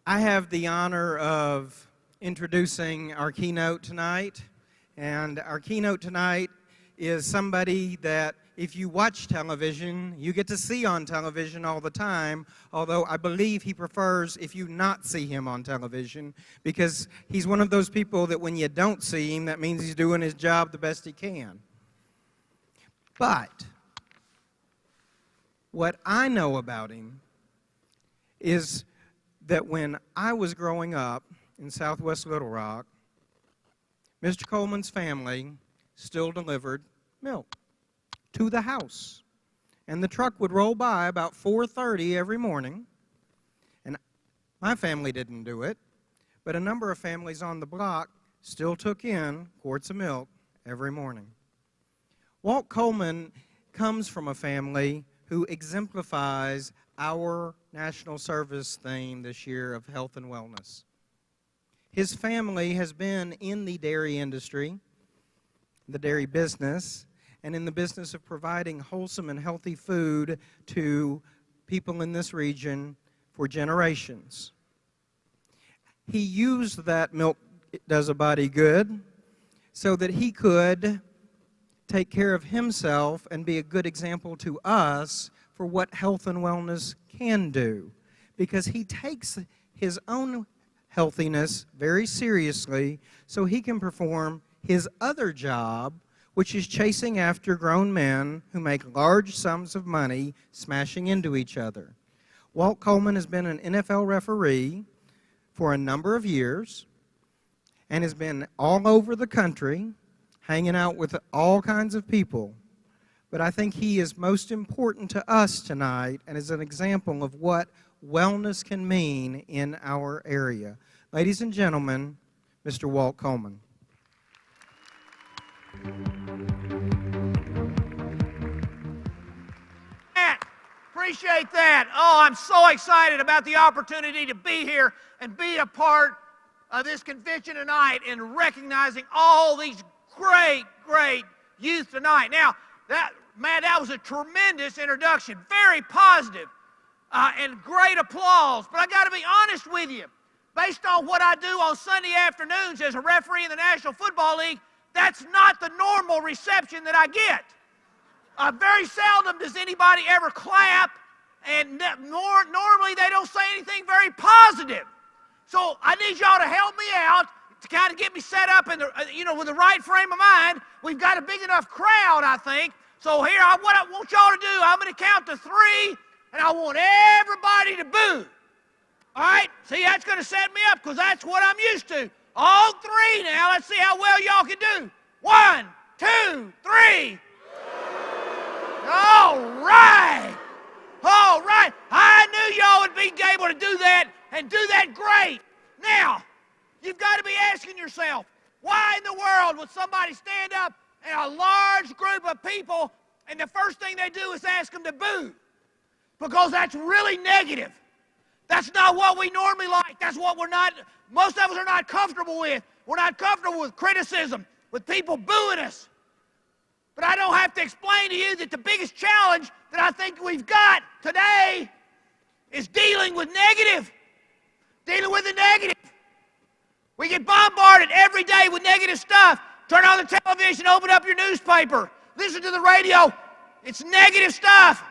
I have the honor of introducing our keynote tonight. And our keynote tonight is somebody that if you watch television, you get to see on television all the time, although I believe he prefers if you not see him on television, because he's one of those people that when you don't see him, that means he's doing his job the best he can. But what I know about him is that when I was growing up in Southwest Little Rock, Mr. Coleman's family still delivered milk to the house. And the truck would roll by about 4:30 every morning. And my family didn't do it, but a number of families on the block still took in quarts of milk every morning. Walt Coleman comes from a family who exemplifies our national service theme this year of health and wellness. His family has been in the dairy industry, the dairy business, and in the business of providing wholesome and healthy food to people in this region for generations. He used that milk does a body good so that he could take care of himself and be a good example to us for what health and wellness can do, because he takes his own healthiness very seriously so he can perform his other job, which is chasing after grown men who make large sums of money smashing into each other. Walt Coleman has been an NFL referee for a number of years and has been all over the country hanging out with all kinds of people. But I think he is most important to us tonight and is an example of what wellness can mean in our area. Ladies and gentlemen, Mr. Walt Coleman. Appreciate that. Oh, I'm so excited about the opportunity to be here and be a part of this convention tonight and recognizing all these great youth tonight. Now, that was a tremendous introduction, very positive, and great applause. But I got to be honest with you, based on what I do on Sunday afternoons as a referee in the National Football League, that's not the normal reception that I get. Very seldom does anybody ever clap, and normally they don't say anything very positive. So I need y'all to help me out to kind of get me set up in the, with the right frame of mind. We've got a big enough crowd, I think. So here, what I want y'all to do, I'm going to count to 3, and I want everybody to boo. All right? See, that's going to set me up because that's what I'm used to. All 3 now. Let's see how well y'all can do. 1, 2, 3. All right. All right. I knew y'all would be able to do that and do that great. Now, you've got to be asking yourself, why in the world would somebody stand up in a large group of people and the first thing they do is ask them to boo? Because that's really negative. That's not what we normally like. That's what most of us are not comfortable with. We're not comfortable with criticism, with people booing us. But I don't have to explain to you that the biggest challenge that I think we've got today is dealing with negative. Dealing with the negative. We get bombarded every day with negative stuff. Turn on the television, open up your newspaper, listen to the radio. It's negative stuff.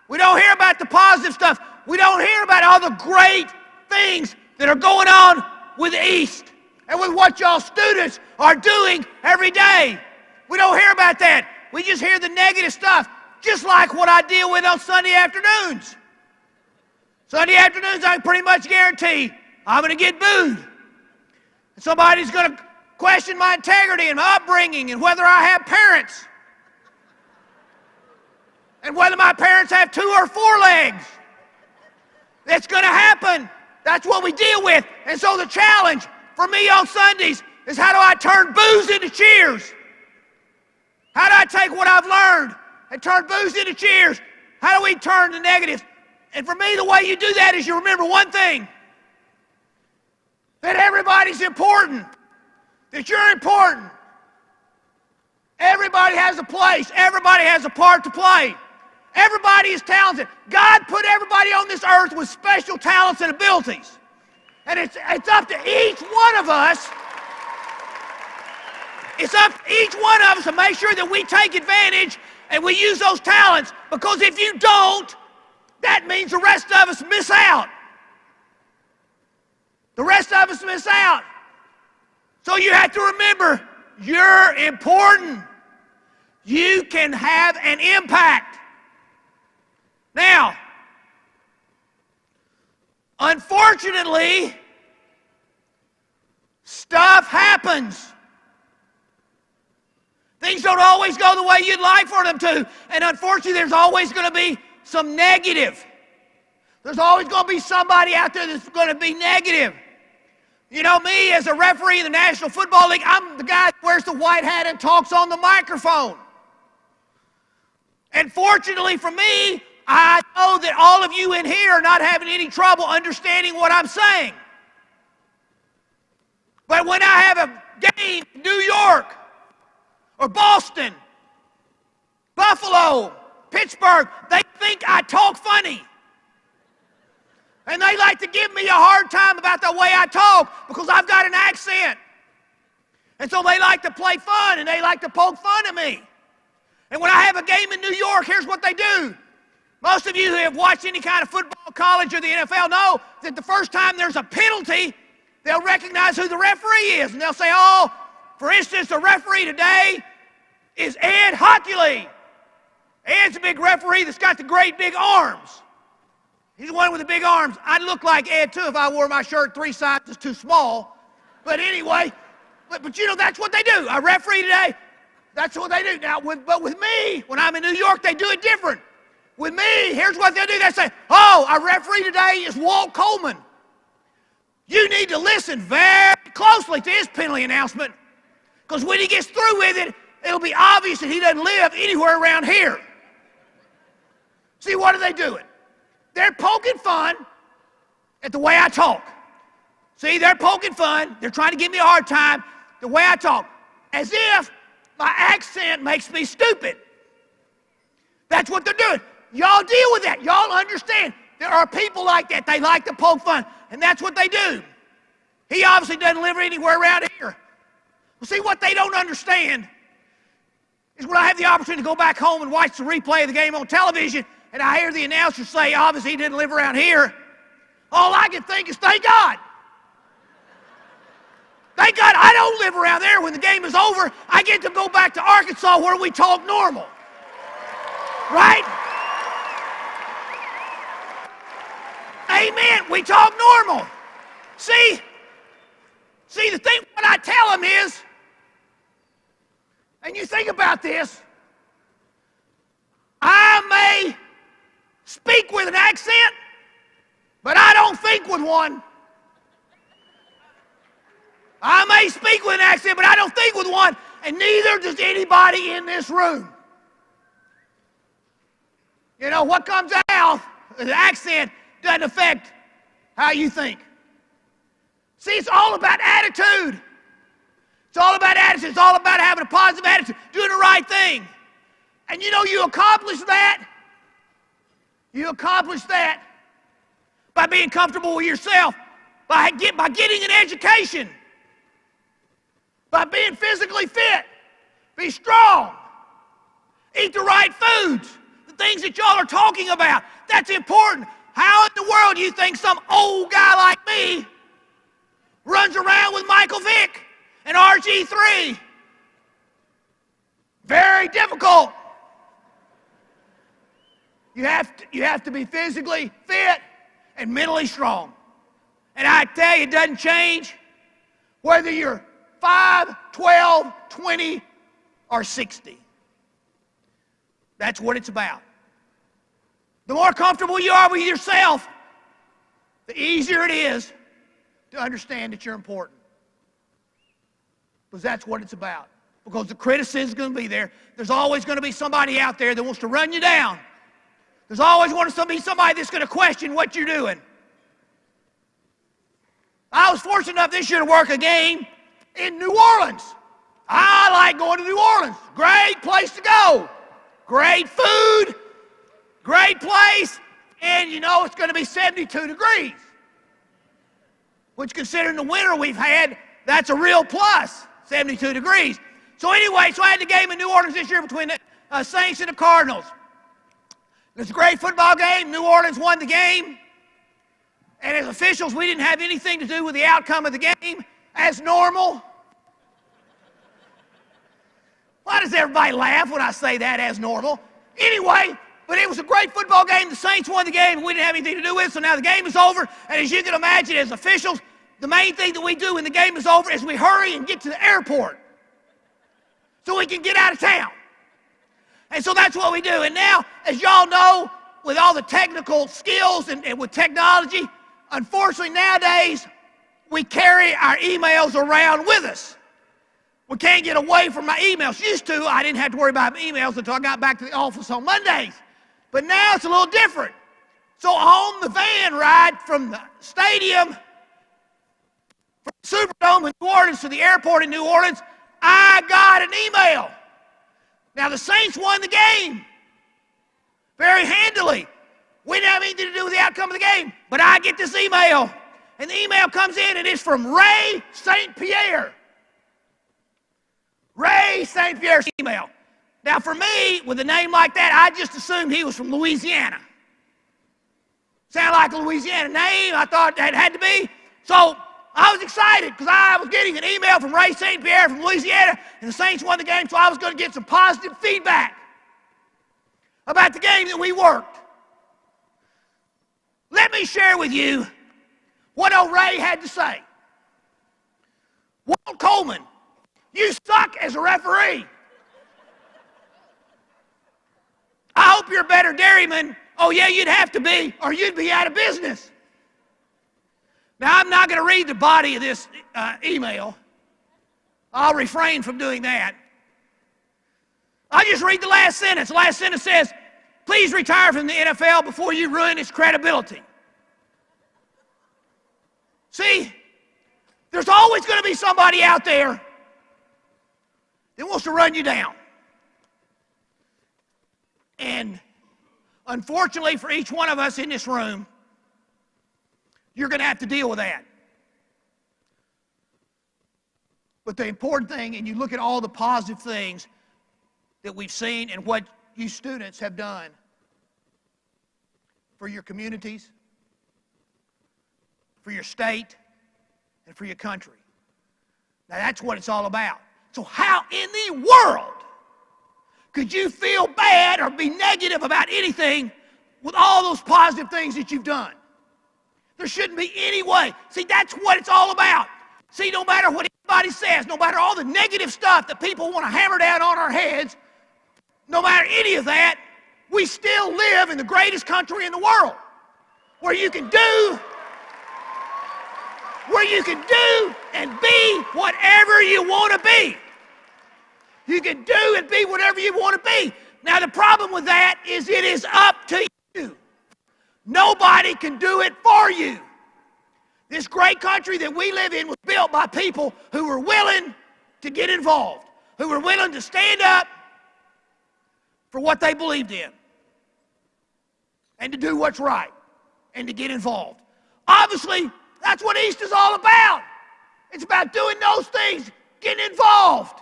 We don't hear about the positive stuff. We don't hear about all the great things that are going on with the EAST and with what y'all students are doing every day. We don't hear about that. We just hear the negative stuff, just like what I deal with on Sunday afternoons. Sunday afternoons, I can pretty much guarantee I'm going to get booed. And somebody's going to question my integrity and my upbringing and whether I have parents. And whether my parents have 2 or 4 legs. That's going to happen. That's what we deal with. And so the challenge for me on Sundays is, how do I turn boos into cheers? How do I take what I've learned and turn boos into cheers? How do we turn the negatives? And for me, the way you do that is you remember one thing, that everybody's important, that you're important. Everybody has a place. Everybody has a part to play. Everybody is talented. God put everybody on this earth with special talents and abilities. And it's up to each one of us. It's up to each one of us to make sure that we take advantage and we use those talents, because if you don't, that means the rest of us miss out. The rest of us miss out. So you have to remember, you're important. You can have an impact. Now, unfortunately, stuff happens. Things don't always go the way you'd like for them to. And unfortunately, there's always going to be some negative. There's always going to be somebody out there that's going to be negative. You know, me as a referee in the National Football League, I'm the guy that wears the white hat and talks on the microphone. And fortunately for me, I know that all of you in here are not having any trouble understanding what I'm saying. But when I have a game in New York, or Boston, Buffalo, Pittsburgh, they think I talk funny. And they like to give me a hard time about the way I talk because I've got an accent. And so they like to play fun and they like to poke fun at me. And when I have a game in New York, here's what they do. Most of you who have watched any kind of football, college, or the NFL know that the first time there's a penalty, they'll recognize who the referee is. And they'll say, oh, for instance, the referee today is Ed Hockley. Ed's a big referee that's got the great big arms. He's the one with the big arms. I'd look like Ed, too, if I wore my shirt 3 sizes too small. But anyway, but you know, that's what they do. A referee today, that's what they do. Now, but with me, when I'm in New York, they do it different. With me, here's what they'll do. They say, oh, our referee today is Walt Coleman. You need to listen very closely to his penalty announcement, because when he gets through with it, it'll be obvious that he doesn't live anywhere around here. See, what are they doing? They're poking fun at the way I talk. See, they're poking fun. They're trying to give me a hard time the way I talk, as if my accent makes me stupid. That's what they're doing. Y'all deal with that. Y'all understand. There are people like that. They like to poke fun, and that's what they do. He obviously doesn't live anywhere around here. Well, see, what they don't understand is when I have the opportunity to go back home and watch the replay of the game on television, and I hear the announcer say, obviously he didn't live around here, all I can think is, thank God. Thank God I don't live around there. When the game is over, I get to go back to Arkansas where we talk normal. Right? Amen. We talk normal. See, the thing, what I tell them is, and you think about this, I may speak with an accent, but I don't think with one. I may speak with an accent, but I don't think with one, and neither does anybody in this room. You know, what comes out, the accent doesn't affect how you think. See, it's all about attitude. It's all about attitude. It's all about having a positive attitude, doing the right thing. And you know, you accomplish that. You accomplish that by being comfortable with yourself, by getting an education, by being physically fit, be strong, eat the right foods, the things that y'all are talking about. That's important. How in the world do you think some old guy like me runs around with Michael Vick and RG3? Very difficult. You have to be physically fit and mentally strong. And I tell you, it doesn't change whether you're 5, 12, 20, or 60. That's what it's about. The more comfortable you are with yourself, the easier it is to understand that you're important. Because that's what it's about. Because the criticism is going to be there. There's always going to be somebody out there that wants to run you down. There's always going to be somebody that's going to question what you're doing. I was fortunate enough this year to work a game in New Orleans. I like going to New Orleans. Great place to go. Great food. Great place. And you know it's going to be 72 degrees. which considering the winter we've had, that's a real plus, 72 degrees. So anyway, I had the game in New Orleans this year between the Saints and the Cardinals. It was a great football game. New Orleans won the game. And as officials, we didn't have anything to do with the outcome of the game, as normal. Why does everybody laugh when I say that, as normal? Anyway, but it was a great football game. The Saints won the game, and we didn't have anything to do with it, so now the game is over. And as you can imagine, as officials, the main thing that we do when the game is over is we hurry and get to the airport so we can get out of town. And so that's what we do. And now, as y'all know, with all the technical skills and with technology, unfortunately nowadays, we carry our emails around with us. We can't get away from my emails. Used to, I didn't have to worry about emails until I got back to the office on Mondays. But now it's a little different. So on the van ride from the stadium, from the Superdome in New Orleans to the airport in New Orleans, I got an email. Now the Saints won the game very handily. We didn't have anything to do with the outcome of the game, but I get this email. And the email comes in and it's from Ray St. Pierre. Ray St. Pierre's email. Now for me, with a name like that, I just assumed he was from Louisiana. Sounded like a Louisiana name. I thought that had to be. So I was excited because I was getting an email from Ray St. Pierre from Louisiana, and the Saints won the game, so I was going to get some positive feedback about the game that we worked. Let me share with you what old Ray had to say. Walt Coleman, you suck as a referee. I hope you're a better dairyman. Oh yeah, you'd have to be, or you'd be out of business. Now, I'm not going to read the body of this email. I'll refrain from doing that. I'll just read the last sentence. The last sentence says, please retire from the NFL before you ruin its credibility. See, there's always going to be somebody out there that wants to run you down. And unfortunately for each one of us in this room, you're going to have to deal with that. But the important thing, and you look at all the positive things that we've seen and what you students have done for your communities, for your state, and for your country. Now that's what it's all about. So how in the world could you feel bad or be negative about anything with all those positive things that you've done? There shouldn't be any way. See, that's what it's all about. See, no matter what anybody says, no matter all the negative stuff that people want to hammer down on our heads, no matter any of that, we still live in the greatest country in the world where you can do and be whatever you want to be. You can do and be whatever you want to be. Now, the problem with that is it is up to you. Nobody can do it for you. This great country that we live in was built by people who were willing to get involved, who were willing to stand up for what they believed in and to do what's right and to get involved. Obviously, that's what EAST is all about. It's about doing those things, getting involved.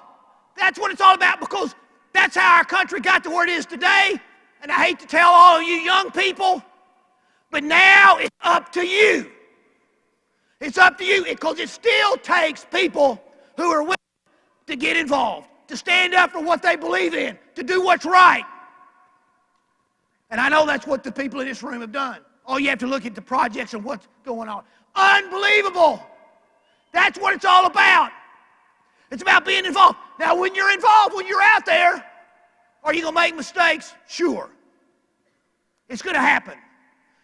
That's what it's all about, because that's how our country got to where it is today. And I hate to tell all of you young people, but now it's up to you. It's up to you, because it still takes people who are willing to get involved, to stand up for what they believe in, to do what's right. And I know that's what the people in this room have done. All you have to look at the projects and what's going on. Unbelievable. That's what it's all about. It's about being involved. Now, when you're involved, when you're out there, are you going to make mistakes? Sure. It's going to happen.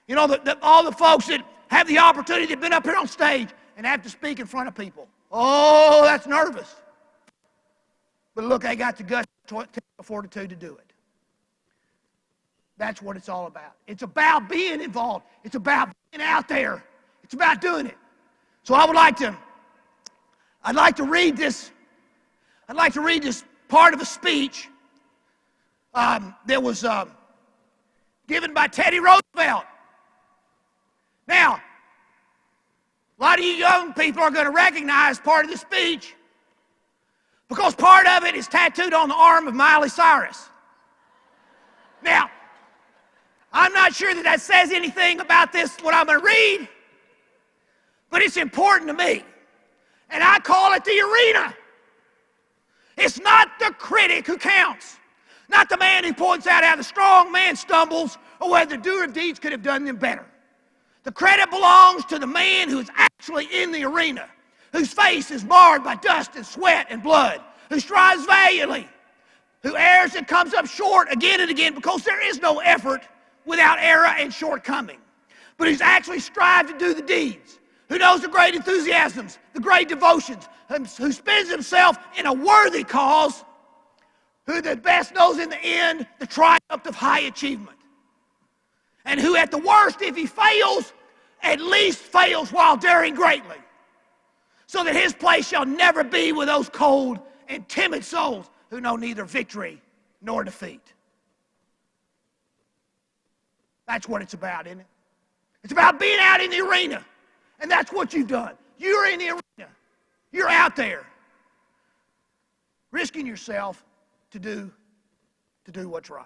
You know, all the folks that have the opportunity, they've been up here on stage and have to speak in front of people. Oh, that's nervous. But look, they got the guts, the fortitude to do it. That's what it's all about. It's about being involved. It's about being out there. It's about doing it. So I'd like to read this. I'd like to read this part of a speech that was given by Teddy Roosevelt. Now, A lot of you young people are going to recognize part of the speech because part of it is tattooed on the arm of Miley Cyrus. Now, I'm not sure that says anything about this, what I'm going to read, but it's important to me. And I call it the arena. It's not the critic who counts, not the man who points out how the strong man stumbles or whether the doer of deeds could have done them better. The credit belongs to the man who is actually in the arena, whose face is marred by dust and sweat and blood, who strives valiantly, who errs and comes up short again and again because there is no effort without error and shortcoming, but who's actually strived to do the deeds, who knows the great enthusiasms, the great devotions, who spends himself in a worthy cause, who the best knows in the end the triumph of high achievement, and who at the worst, if he fails, at least fails while daring greatly, so that his place shall never be with those cold and timid souls who know neither victory nor defeat. That's what it's about, isn't it? It's about being out in the arena. And that's what you've done. You're in the arena. You're out there, risking yourself to do what's right,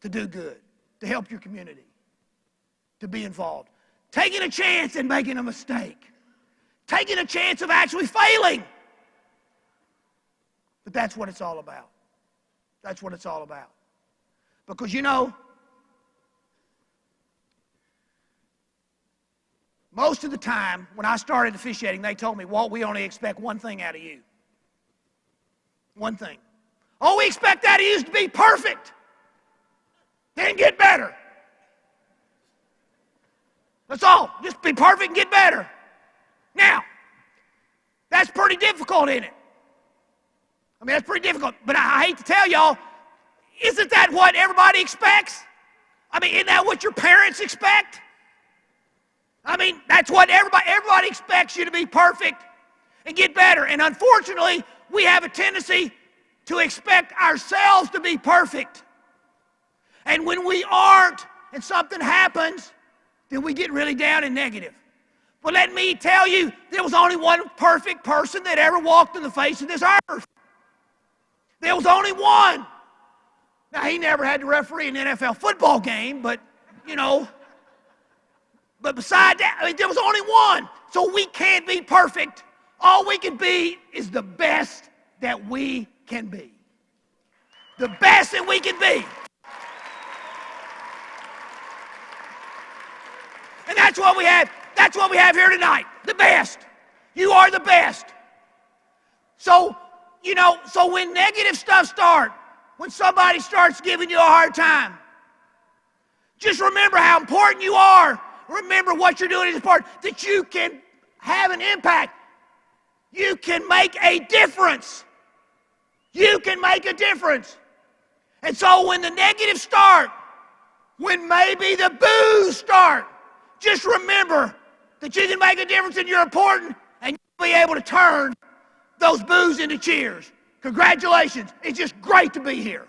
to do good, to help your community, to be involved. Taking a chance and making a mistake. Taking a chance of actually failing. But that's what it's all about. That's what it's all about. Because you know, most of the time, when I started officiating, they told me, Walt, we only expect one thing out of you. One thing. All we expect out of you is to be perfect. Then get better. That's all. Just be perfect and get better. Now, that's pretty difficult, isn't it? I mean, that's pretty difficult. But I hate to tell y'all, isn't that what everybody expects? I mean, isn't that what your parents expect? I mean, that's what everybody expects you to be perfect and get better. And unfortunately, we have a tendency to expect ourselves to be perfect. And when we aren't and something happens, then we get really down and negative. But let me tell you, there was only one perfect person that ever walked on the face of this earth. There was only one. Now, he never had to referee an NFL football game, but, you know. But beside that, I mean, there was only one. So we can't be perfect. All we can be is the best that we can be. The best that we can be. And that's what we have. That's what we have here tonight. The best. You are the best. So, you know, so when negative stuff starts, when somebody starts giving you a hard time, just remember how important you are. Remember what you're doing is important, that you can have an impact. You can make a difference. You can make a difference. And so when the negatives start, when maybe the boos start, just remember that you can make a difference and you're important, and you'll be able to turn those boos into cheers. Congratulations. It's just great to be here.